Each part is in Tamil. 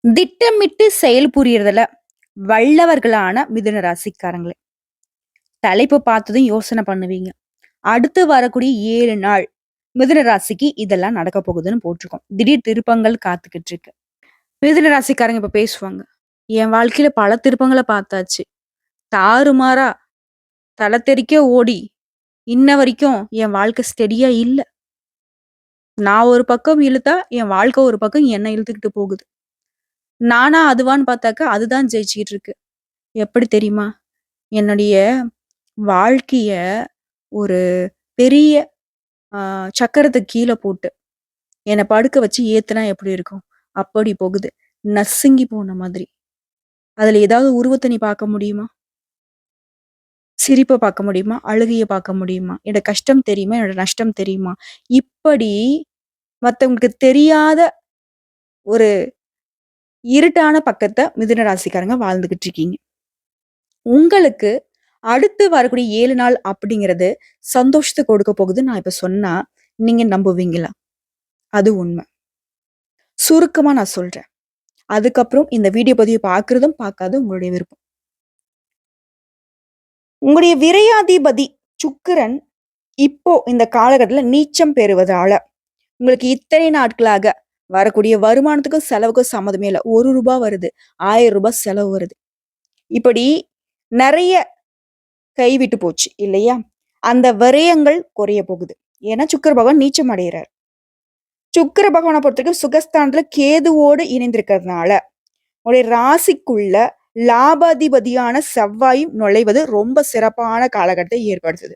திட்டமிட்டு செயல் புரியறதுல வல்லவர்களான மிதுன ராசிக்காரங்களே. தலைப்பு பார்த்ததும் யோசனை பண்ணுவீங்க. அடுத்து வரக்கூடிய 7 நாள் மிதுன ராசிக்கு இதெல்லாம் நடக்க போகுதுன்னு போட்டிருக்கோம். திடீர் திருப்பங்கள் காத்துக்கிட்டு இருக்கு. மிதுன ராசிக்காரங்க இப்ப பேசுவாங்க. என் வாழ்க்கையில பல திருப்பங்கள பார்த்தாச்சு. தாறுமாறா தல தெறிக்க ஓடி இன்ன வரைக்கும் என் வாழ்க்கை ஸ்டெடியா இல்ல. நான் ஒரு பக்கம் இழுத்தா என் வாழ்க்கை ஒரு பக்கம் என்ன இழுத்துக்கிட்டு போகுது. நானா அதுவான்னு பார்த்தாக்கா அதுதான் ஜெயிச்சுக்கிட்டு இருக்கு. எப்படி தெரியுமா? என்னுடைய வாழ்க்கைய ஒரு பெரிய ஆ சக்கரத்துக்கு கீழ போட்டு, என்ன படுக்க வச்சு ஏத்துனா எப்படி இருக்கும்? அப்படி போகுது. நசுங்கி போன மாதிரி. அதுல ஏதாவது உருவத்த நீ பார்க்க முடியுமா? சிரிப்ப பார்க்க முடியுமா? அழுகைய பார்க்க முடியுமா? என்னோட கஷ்டம் தெரியுமா? என்னோட நஷ்டம் தெரியுமா? இப்படி மத்தவங்களுக்கு தெரியாத ஒரு இருட்டான பக்கத்த மிதுன ராசிக்காரங்க வாழ்ந்துகிட்டு இருக்கீங்க. உங்களுக்கு அடுத்து வரக்கூடிய 7 நாள் அப்படிங்கிறது சந்தோஷத்த கொடுக்க போகுதுன்னு நான் இப்ப சொன்னா, நீங்க நம்புவீங்களா? அது உண்ம. சுருக்கமா நான் சொல்றேன். அதுக்கப்புறம் இந்த வீடியோ பதிவு பார்க்கிறதும், பார்க்காததும் உங்களுடைய விருப்பம். உங்களுடைய விரையாதிபதி சுக்கிரன் இப்போ இந்த காலகட்டத்துல நீச்சம் பெறுவதால, உங்களுக்கு இத்தனை நாட்களாக வரக்கூடிய வருமானத்துக்கும், செலவுக்கும் சம்மந்தமே இல்ல. ரூ. 1 வருது. ரூ. 1000 செலவு வருது. இப்படி நெறைய கைவிட்டு போச்சு இல்லையா? அந்த விரயங்கள் குறைய போகுது. ஏன்னா சுக்கிர பகவான் நீச்சம் அடையறார். சுக்கிர பகவான பொறுத்தவரைக்கும் சுகஸ்தானத்துல கேதுவோடு இணைந்திருக்கிறதுனால, உங்களுடைய ராசிக்குள்ள லாபாதிபதியான செவ்வாயும் நுழைவது ரொம்ப சிறப்பான காலகட்டத்தை ஏற்படுத்துது.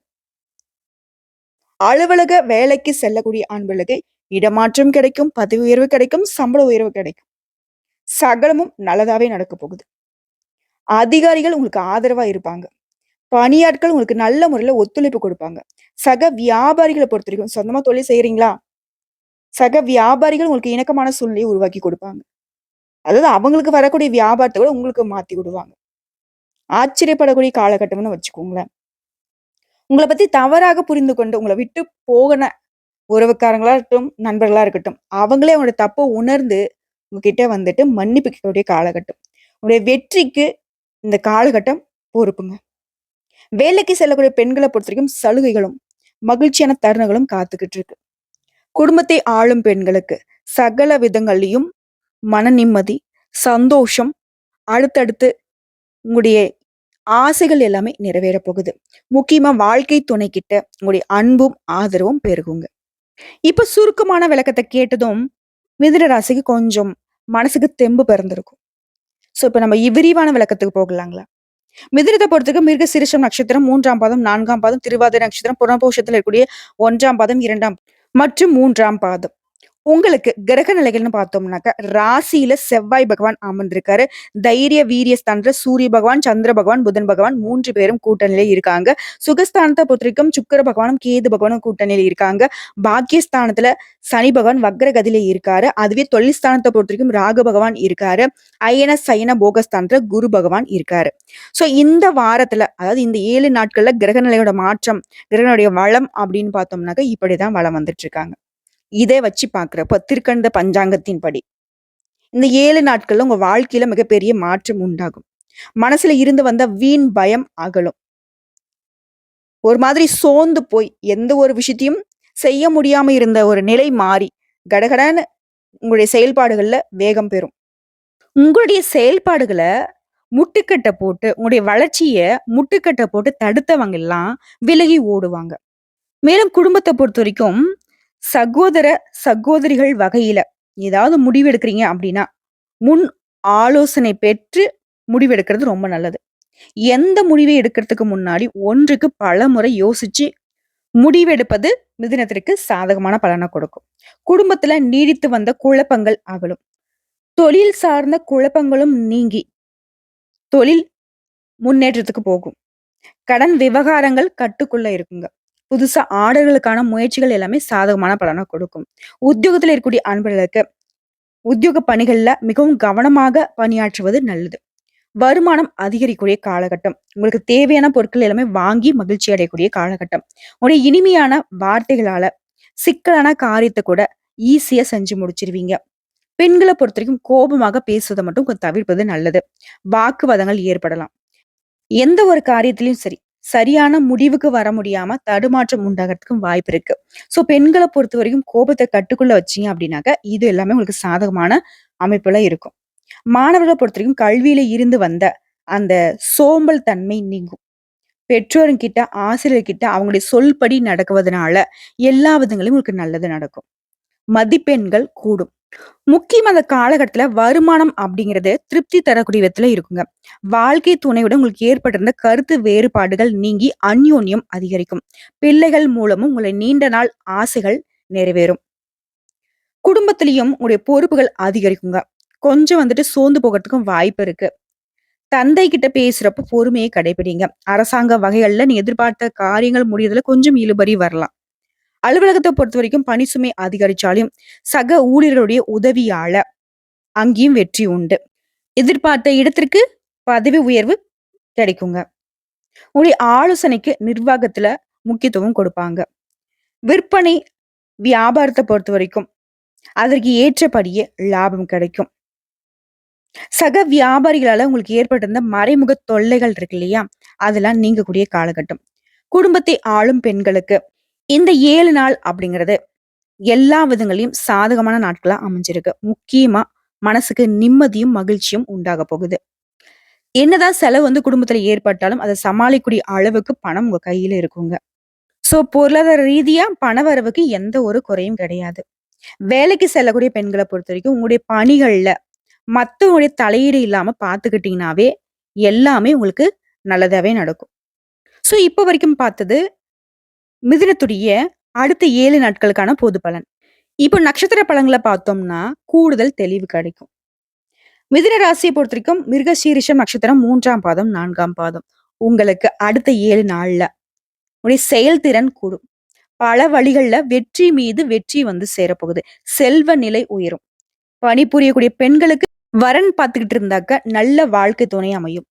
அலுவலக வேலைக்கு செல்லக்கூடிய ஆண்களுக்கு இடமாற்றம் கிடைக்கும், பதவி உயர்வு கிடைக்கும், சம்பள உயர்வு கிடைக்கும். சகலமும் நல்லதாவே நடக்க போகுது. அதிகாரிகள் உங்களுக்கு ஆதரவா இருப்பாங்க. பணியாட்கள் உங்களுக்கு நல்ல முறையில ஒத்துழைப்பு கொடுப்பாங்க. சக வியாபாரிகளை பொறுத்தவரைக்கும் சொந்தமா தொழில் செய்றீங்களா? சக வியாபாரிகள் உங்களுக்கு இணக்கமான சூழ்நிலையை உருவாக்கி கொடுப்பாங்க. அதாவது அவங்களுக்கு வரக்கூடிய வியாபாரத்த விட உங்களுக்கு மாத்தி விடுவாங்க. ஆச்சரியப்படக்கூடிய காலகட்டம்னு வச்சுக்கோங்களேன். உங்கள பத்தி தவறாக புரிந்து கொண்டு உங்கள விட்டு போகுன உறவுக்காரங்களா இருக்கட்டும், நண்பர்களா இருக்கட்டும், அவங்களே அவங்களோட தப்ப உணர்ந்து உங்ககிட்ட வந்துட்டு மன்னிப்பு கேட்கக்கூடிய காலகட்டம். உங்களுடைய வெற்றிக்கு இந்த காலகட்டம் பொறுப்புங்க. வேலைக்கு செல்லக்கூடிய பெண்கள பொறுத்தவரைக்கும் சலுகைகளும், மகிழ்ச்சியான தருணங்களும் காத்துக்கிட்டு இருக்கு. குடும்பத்தை ஆளும் பெண்களுக்கு சகல விதங்கள்லயும் மன நிம்மதி, சந்தோஷம், அடுத்தடுத்து உங்களுடைய ஆசைகள் எல்லாமே நிறைவேறப் போகுது. முக்கியமா வாழ்க்கை துணைக்கிட்ட உங்களுடைய அன்பும், ஆதரவும் பெருகுங்க. இப்ப சுருக்கமான விளக்கத்த கேட்டதும், மிதுன ராசிக்கு கொஞ்சம் மனசுக்கு தெம்பு பிறந்திருக்கும். இப்ப நம்ம விரிவான விளக்கத்துக்கு போகலாங்களா? மிதுனத்த பொறுத்தவரைக்கும் மிருகசீரிஷம் நட்சத்திரம் 3ஆம் பாதம், 4ஆம் பாதம், திருவாதிரை நட்சத்திரம், புனர்பூசத்துல இருக்கக்கூடிய 1ஆம் பாதம், 2ஆம் மற்றும் 3ஆம் பாதம். உங்களுக்கு கிரக நிலைகள்னு பார்த்தோம்னாக்க, ராசியில செவ்வாய் பகவான் அமர்ந்திருக்காரு. தைரிய, வீரிய ஸ்தானத்துல சூரிய பகவான், சந்திர பகவான், புதன் பகவான் 3 பேரும் கூட்டணியில இருக்காங்க. சுகஸ்தானத்த பொறுத்தவரைக்கும் சுக்கிர பகவானும், கேது பகவானும் கூட்டணியில இருக்காங்க. பாக்கியஸ்தானத்துல சனி பகவான் வக்ரகதியில இருக்காரு. அதுவே தொழில் ஸ்தானத்த பொறுத்தவரைக்கும் ராகு பகவான் இருக்காரு. அயன, சயன, போகஸ்தானத்துல குரு பகவான் இருக்காரு. இந்த வாரத்துல, அதாவது இந்த 7 நாட்கள்ல கிரக நிலையோட மாற்றம், கிரகனுடைய வளம் அப்படின்னு பார்த்தோம்னாக்க, இப்படிதான் வளம் வந்துட்டு இருக்காங்க. இதை வச்சு பார்க்கிறப்ப திருக்கணித பஞ்சாங்கத்தின் படி இந்த 7 நாட்கள்ல உங்க வாழ்க்கையில மிகப்பெரிய மாற்றம் உண்டாகும். மனசுல இருந்து வந்த வீண் பயம் அகலும். ஒரு மாதிரி சோர்ந்து போய் எந்த ஒரு விஷயத்தையும் செய்ய முடியாம இருந்த ஒரு நிலை மாறி கடகடன்னு உங்களுடைய செயல்பாடுகள்ல வேகம் பெறும். உங்களுடைய செயல்பாடுகளை முட்டுக்கட்டை போட்டு உங்களுடைய வளர்ச்சிய முட்டுக்கட்டை போட்டு தடுத்தவங்க எல்லாம் விலகி ஓடுவாங்க. மேலும் குடும்பத்தை பொறுத்த வரைக்கும் சகோதர சகோதரிகள் வகையில ஏதாவது முடிவு எடுக்கிறீங்க அப்படின்னா, முன் ஆலோசனை பெற்று முடிவெடுக்கிறது ரொம்ப நல்லது. எந்த முடிவை எடுக்கிறதுக்கு முன்னாடி ஒன்றுக்கு பல முறை யோசிச்சு முடிவெடுப்பது மிதுனத்திற்கு சாதகமான பலனை கொடுக்கும். குடும்பத்துல நீடித்து வந்த குழப்பங்கள் அகலும். தொழில் சார்ந்த குழப்பங்களும் நீங்கி தொழில் முன்னேற்றத்துக்கு போகும். கடன் விவகாரங்கள் கட்டுக்குள்ள இருக்குங்க. புதுசா ஆர்டர்களுக்கான முயற்சிகள் எல்லாமே சாதகமான பலனை கொடுக்கும். உத்தியோகத்துல இருக்கக்கூடிய அன்பர்களுக்கு உத்தியோக பணிகள்ல மிகவும் கவனமாக பணியாற்றுவது நல்லது. வருமானம் அதிகரிக்கக்கூடிய காலகட்டம். உங்களுக்கு தேவையான பொருட்கள் எல்லாமே வாங்கி மகிழ்ச்சி அடையக்கூடிய காலகட்டம். உங்களுடைய இனிமையான வார்த்தைகளால சிக்கலான காரியத்தை கூட ஈஸியா செஞ்சு முடிச்சிருவீங்க. பெண்கள பொறுத்தவரைக்கும் கோபமாக பேசுவத மட்டும் கொஞ்சம் தவிர்ப்பது நல்லது. வாக்குவாதங்கள் ஏற்படலாம். எந்த ஒரு காரியத்திலயும் சரி, சரியான முடிவுக்கு வர முடியாம தடுமாற்றம் உண்டாகறதுக்கும் வாய்ப்பு இருக்கு. ஸோ பெண்கள பொறுத்தவரைக்கும் கோபத்த கட்டுக்குள்ள வச்சீங்க அப்படின்னாக்க, இது எல்லாமே உங்களுக்கு சாதகமான அமைப்புல இருக்கும். மாணவர்கள பொறுத்தவரைக்கும் கல்வியில இருந்து வந்த அந்த சோம்பல் தன்மை நீங்கும். பெற்றோர்கிட்ட, ஆசிரியர்கிட்ட அவங்களுடைய சொல்படி நடக்குவதனால எல்லா விதங்களையும் உங்களுக்கு நல்லது நடக்கும். மதிப்பெண்கள் கூடும். முக்கியமா அந்த காலகட்டத்துல வருமானம் அப்படிங்கிறது திருப்தி தரக்கூடிய விதத்துல இருக்குங்க. வாழ்க்கை துணையுடன் உங்களுக்கு ஏற்பட்டிருந்த கருத்து வேறுபாடுகள் நீங்கி அந்யோன்யம் அதிகரிக்கும். பிள்ளைகள் மூலமும் உங்களை நீண்ட நாள் ஆசைகள் நிறைவேறும். குடும்பத்திலயும் உங்களுடைய பொறுப்புகள் அதிகரிக்குங்க. கொஞ்சம் சோர்ந்து போகறதுக்கும் வாய்ப்பு இருக்கு. தந்தை கிட்ட பேசுறப்ப பொறுமையை கடைபிடிங்க. அரசாங்க வகைகள்ல நீ எதிர்பார்த்த காரியங்கள் முடியறதுல கொஞ்சம் இழுபறி வரலாம். அலுவலகத்தை பொறுத்தவரைக்கும் பணி சுமை அதிகரிச்சாலும் சக ஊழியர்களுடைய உதவியால அங்கேயும் வெற்றி உண்டு. எதிர்பார்த்த இடத்திற்கு பதவி உயர்வு கிடைக்குங்க. உங்களுடைய ஆலோசனைக்கு நிர்வாகத்துல முக்கியத்துவம் கொடுப்பாங்க. விற்பனை, வியாபாரத்தை பொறுத்த வரைக்கும் அதற்கு ஏற்றபடியே லாபம் கிடைக்கும். சக வியாபாரிகளால உங்களுக்கு ஏற்பட்டிருந்த மறைமுக தொல்லைகள் இருக்கு இல்லையா? அதெல்லாம் நீங்கக்கூடிய காலகட்டம். குடும்பத்தை ஆளும் பெண்களுக்கு இந்த 7 நாள் அப்படிங்கிறது எல்லா விதங்களையும் சாதகமான நாட்களா அமைஞ்சிருக்கு. முக்கியமா மனசுக்கு நிம்மதியும், மகிழ்ச்சியும் உண்டாக போகுது. என்னதான் செலவு குடும்பத்துல ஏற்பட்டாலும் அதை சமாளிக்கக்கூடிய அளவுக்கு பணம் உங்க கையில இருக்குங்க. சோ பொருளாதார ரீதியா பணவரவுக்கு எந்த ஒரு குறையும் கிடையாது. வேலைக்கு செல்லக்கூடிய பெண்கள பொறுத்தவரைக்கும் உங்களுடைய பணிகள்ல மத்தவங்களுடைய தலையீடு இல்லாம பார்த்துக்கிட்டீங்கன்னாவே எல்லாமே உங்களுக்கு நல்லதாவே நடக்கும். சோ இப்ப வரைக்கும் பார்த்தது மிதுனத்துடைய அடுத்த 7 நாட்களுக்கான பொது பலன். இப்போ நட்சத்திர பலன்கள பார்த்தோம்னா, கூடுதல் தெளிவு கிடைக்கும். மிதுன ராசியை பொறுத்தவரைக்கும் மிருகசீரிஷம் நட்சத்திரம் 3ஆம் பாதம், 4ஆம் பாதம். உங்களுக்கு அடுத்த 7 நாள்ல உங்களுடைய செயல்திறன் கூடும். பல வழிகள்ல வெற்றி மீது வெற்றி சேரப்போகுது. செல்வ நிலை உயரும். பணிபுரியக்கூடிய பெண்களுக்கு வரன் பார்த்துக்கிட்டு இருந்தாக்க நல்ல வாழ்க்கை துணை அமையும்.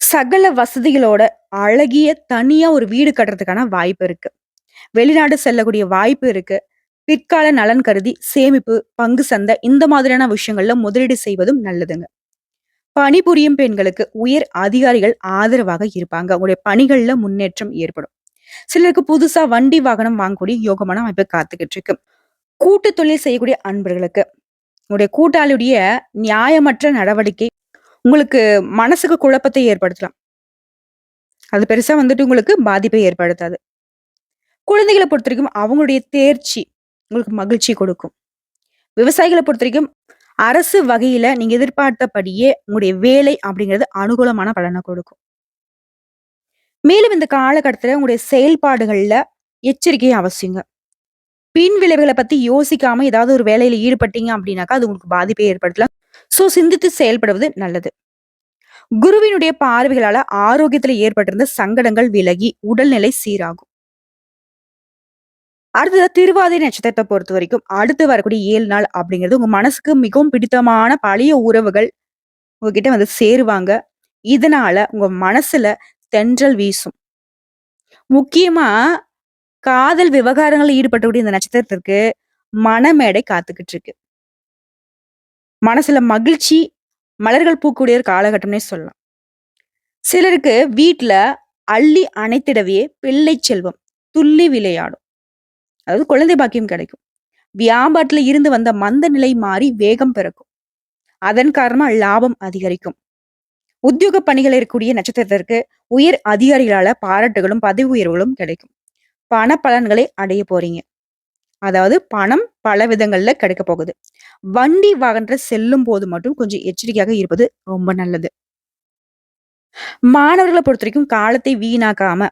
சகல வசதிகளோட அழகிய தனியா ஒரு வீடு கட்டுறதுக்கான வாய்ப்பு இருக்கு. வெளிநாடு செல்லக்கூடிய வாய்ப்பு இருக்கு. பிற்கால நலன் கருதி சேமிப்பு, பங்கு சந்தை இந்த மாதிரியான விஷயங்கள்ல முதலீடு செய்வதும் நல்லதுங்க. பணிபுரியும் பெண்களுக்கு உயர் அதிகாரிகள் ஆதரவாக இருப்பாங்க. உங்களுடைய பணிகள்ல முன்னேற்றம் ஏற்படும். சிலருக்கு புதுசா வண்டி வாகனம் வாங்கக்கூடிய யோகமான அமைப்பு காத்துக்கிட்டு இருக்கு. கூட்டு தொழில் செய்யக்கூடிய அன்பர்களுக்கு உங்களுடைய கூட்டாளியுடைய நியாயமற்ற நடவடிக்கை உங்களுக்கு மனசுக்கு குழப்பத்தை ஏற்படுத்தலாம். அது பெருசா உங்களுக்கு பாதிப்பை ஏற்படுத்தாது. குழந்தைகளை பொறுத்தவரைக்கும் அவங்களுடைய தேர்ச்சி உங்களுக்கு மகிழ்ச்சி கொடுக்கும். விவசாயிகளை பொறுத்தவரைக்கும் அரசு வகையில நீங்க எதிர்பார்த்தபடியே உங்களுடைய வேலை அப்படிங்கிறது அனுகூலமான பலனை கொடுக்கும். மேலும் இந்த காலகட்டத்துல உங்களுடைய செயல்பாடுகள்ல எச்சரிக்கை அவசியங்க. பின் விளைவுகளை பத்தி யோசிக்காம ஏதாவது ஒரு வேலையில ஈடுபட்டீங்க அப்படின்னாக்கா அது உங்களுக்கு பாதிப்பை ஏற்படுத்தலாம். சோ சிந்தித்து செயல்படுவது நல்லது. குருவினுடைய பார்வைகளால ஆரோக்கியத்துல ஏற்பட்டிருந்த சங்கடங்கள் விலகி உடல்நிலை சீராகும். அடுத்ததா திருவாதிரை நட்சத்திரத்தை பொறுத்த வரைக்கும் அடுத்து வரக்கூடிய 7 நாள் அப்படிங்கிறது உங்க மனசுக்கு மிகவும் பிடித்தமான பழைய உறவுகள் உங்ககிட்ட சேருவாங்க. இதனால உங்க மனசுல தென்றல் வீசும். முக்கியமா காதல் விவகாரங்கள்ல ஈடுபட்டக்கூடிய இந்த நட்சத்திரத்திற்கு மணமேடை காத்துக்கிட்டு இருக்கு. மனசுல மகிழ்ச்சி, மலர்கள் பூக்கக்கூடிய ஒரு காலகட்டம்னே சொல்லலாம். சிலருக்கு வீட்ல அள்ளி அணைத்திடவே பிள்ளை செல்வம் துள்ளி விளையாடும். அதாவது குழந்தை பாக்கியம் கிடைக்கும். வியாபாரத்துல இருந்து வந்த மந்த நிலை மாறி வேகம் பிறக்கும். அதன் காரணமா லாபம் அதிகரிக்கும். உத்தியோக பணிகள் இருக்கக்கூடிய நட்சத்திரத்திற்கு உயர் அதிகாரிகளால பாராட்டுகளும் பதவி உயர்வுகளும் கிடைக்கும். பண பலன்களை அடைய போறீங்க. அதாவது பணம் பல விதங்கள்ல கிடைக்க போகுது. வண்டி வாகனத்துல செல்லும் போது மட்டும் கொஞ்சம் எச்சரிக்கையாக இருப்பது ரொம்ப நல்லது. மாணவர்களை பொறுத்த வரைக்கும் காலத்தை வீணாக்காம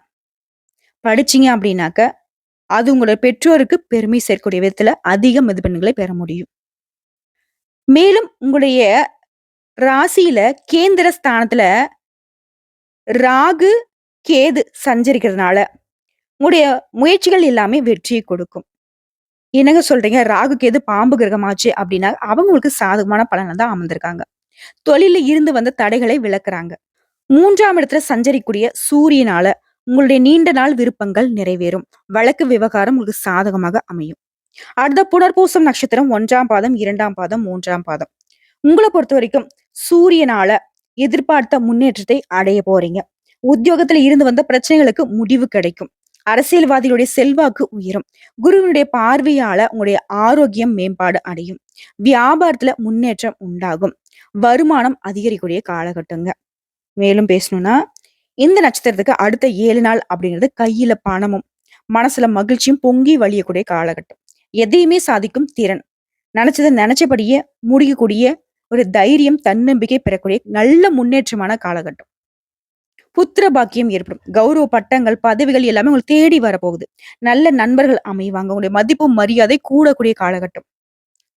படிச்சீங்க அப்படின்னாக்க அது உங்களோட பெற்றோருக்கு பெருமை சேர்க்கக்கூடிய விதத்துல அதிக மதிப்பெண்களை பெற முடியும். மேலும் உங்களுடைய ராசியில கேந்திர ஸ்தானத்துல ராகு, கேது சஞ்சரிக்கிறதுனால உங்களுடைய முயற்சிகள் எல்லாமே வெற்றியை கொடுக்கும். என்னங்க சொல்றீங்க? ராகு, கேது பாம்பு கிரகமாச்சு அப்படின்னா அவங்களுக்கு சாதகமான பலனை தான் அமர்ந்திருக்காங்க. தொழில இருந்து வந்த தடைகளை விளக்குறாங்க. 3ஆம் இடத்துல சஞ்சரிக்கூடிய சூரியனால உங்களுடைய நீண்ட நாள் விருப்பங்கள் நிறைவேறும். வழக்கு விவகாரம் உங்களுக்கு சாதகமாக அமையும். அடுத்த புனர்பூசம் நட்சத்திரம் 1ஆம் பாதம், 2ஆம் பாதம், 3ஆம் பாதம். உங்கள பொறுத்தவரைக்கும் சூரியனால எதிர்பார்த்த முன்னேற்றத்தை அடைய போறீங்க. உத்தியோகத்துல இருந்து வந்த பிரச்சனைகளுக்கு முடிவு கிடைக்கும். அரசியல்வாதிகளுடைய செல்வாக்கு உயரும். குருவினுடைய பார்வையால உங்களுடைய ஆரோக்கியம் மேம்பாடு அடையும். வியாபாரத்துல முன்னேற்றம் உண்டாகும். வருமானம் அதிகரிக்கக்கூடிய காலகட்டங்க. மேலும் பேசணும்னா, இந்த நட்சத்திரத்துக்கு அடுத்த 7 நாள் அப்படிங்கிறது கையில பணமும், மனசுல மகிழ்ச்சியும் பொங்கி வழியக்கூடிய காலகட்டம். எதையுமே சாதிக்கும் திறன். நினைச்சத நினைச்சபடியே முடிக்கக்கூடிய ஒரு தைரியம், தன்னம்பிக்கை பெறக்கூடிய நல்ல முன்னேற்றமான காலகட்டம். புத்திர பாக்கியம் ஏற்படும். கௌரவ பட்டங்கள், பதவிகள் எல்லாமே உங்களுக்கு தேடி வரப்போகுது. நல்ல நண்பர்கள் அமைவாங்க. உங்களுடைய மதிப்பு, மரியாதை கூடக்கூடிய காலகட்டம்.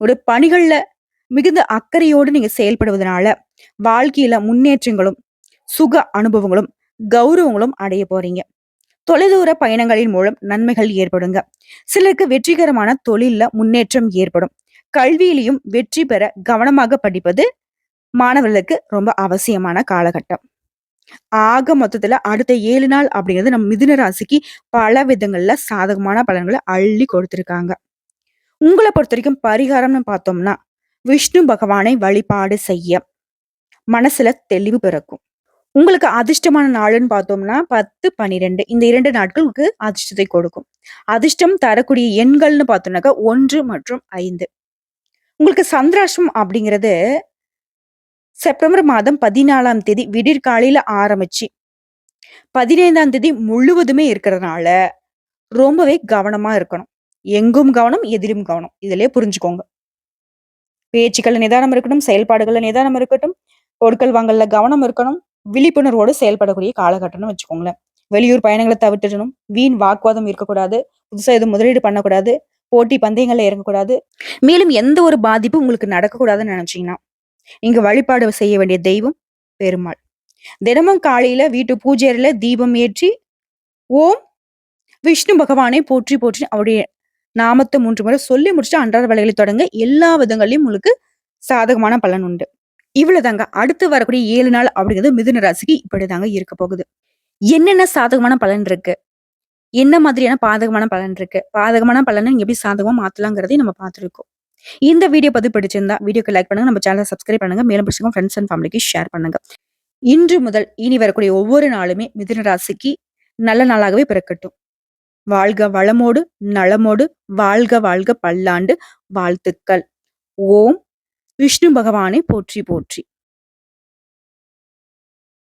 ஒரு பணிகள்ல மிகுந்த அக்கறையோடு நீங்க செயல்படுவதனால வாழ்க்கையில முன்னேற்றங்களும், சுக அனுபவங்களும், கௌரவங்களும் அடைய போறீங்க. தொலைதூர பயணங்களின் மூலம் நன்மைகள் ஏற்படுங்க. சிலருக்கு வெற்றிகரமான தொழில்ல முன்னேற்றம் ஏற்படும். கல்வியிலையும் வெற்றி பெற கவனமாக படிப்பது மாணவர்களுக்கு ரொம்ப அவசியமான காலகட்டம். ஆக மொத்தத்துல அடுத்த 7 நாள் அப்படிங்கிறது நம்ம மிதுன ராசிக்கு பல விதங்கள்ல சாதகமான பலன்களை அள்ளி கொடுத்திருக்காங்க. உங்களை பொறுத்த வரைக்கும் பரிகாரம்னு பார்த்தோம்னா, விஷ்ணு பகவானை வழிபாடு செய்ய மனசுல தெளிவு பிறக்கும். உங்களுக்கு அதிர்ஷ்டமான நாளுன்னு பார்த்தோம்னா 10, 12 இந்த 2 நாட்களுக்கு அதிர்ஷ்டத்தை கொடுக்கும். அதிர்ஷ்டம் தரக்கூடிய எண்கள்னு பார்த்தோம்னாக்கா 1 மற்றும் 5. உங்களுக்கு சந்திராஷ்டம் அப்படிங்கிறது செப்டம்பர் மாதம் 14ஆம் தேதி விடிற்காலையில ஆரம்பிச்சு 15ஆம் தேதி முழுவதுமே இருக்கிறதுனால ரொம்பவே கவனமா இருக்கணும். எங்கும் கவனம், எதிலும் கவனம். இதிலே புரிஞ்சுக்கோங்க. பேச்சுக்கள்ல நிதானம் இருக்கட்டும், செயல்பாடுகள்ல நிதானம் இருக்கட்டும், கொடுக்கல் வாங்கல்ல கவனம் இருக்கணும், விழிப்புணர்வோடு செயல்படக்கூடிய காலகட்டம்னு வச்சுக்கோங்களேன். வெளியூர் பயணங்களை தவிர்த்திடணும், வீண் வாக்குவாதம் இருக்கக்கூடாது, புதுசா எதுவும் முதலீடு பண்ணக்கூடாது, போட்டி பந்தயங்கள்ல இறங்கக்கூடாது. மேலும் எந்த ஒரு பாதிப்பும் உங்களுக்கு நடக்கக்கூடாதுன்னு நினைச்சீங்கன்னா, இங்க வழிபாடு செய்ய வேண்டிய தெய்வம் பெருமாள். தினமும் காலையில வீட்டு பூஜை அறையில தீபம் ஏற்றி ஓம் விஷ்ணு பகவானை போற்றி போற்றி அவருடைய நாமத்தை 3 முறை சொல்லி முடிச்சுட்டு அன்றாட வேலைகளை தொடங்க. எல்லா விதங்களையும் உங்களுக்கு சாதகமான பலன் உண்டு. இவ்வளவுதாங்க. அடுத்து வரக்கூடிய 7 நாள் அப்படிங்கிறது மிதுன ராசிக்கு இப்படிதாங்க இருக்க போகுது. என்னென்ன சாதகமான பலன் இருக்கு, என்ன மாதிரியான பாதகமான பலன் இருக்கு, பாதகமான பலனை நீங்க எப்படி சாதகமா மாத்தலாங்கிறதையும் நம்ம பார்த்திருக்கோம். இந்த வீடியோ பதிவு பிடிச்சிருந்தா வீடியோக்கு லைக் பண்ணுங்க, நம்ம சேனலை சப்ஸ்கிரைப் பண்ணுங்க, மேலும் பிடிச்சிருக்கோம் ஃப்ரெண்ட்ஸ் அண்ட் ஃபேமிலிக்கு ஷேர் பண்ணுங்க. இன்று முதல் இனி வரக்கூடிய ஒவ்வொரு நாளுமே மிதுன ராசிக்கு நல்ல நாளாகவே பிறக்கட்டும். வாழ்க வளமோடு நலமோடு, வாழ்க வாழ்க பல்லாண்டு. வாழ்த்துக்கள். ஓம் விஷ்ணு பகவானை போற்றி போற்றி.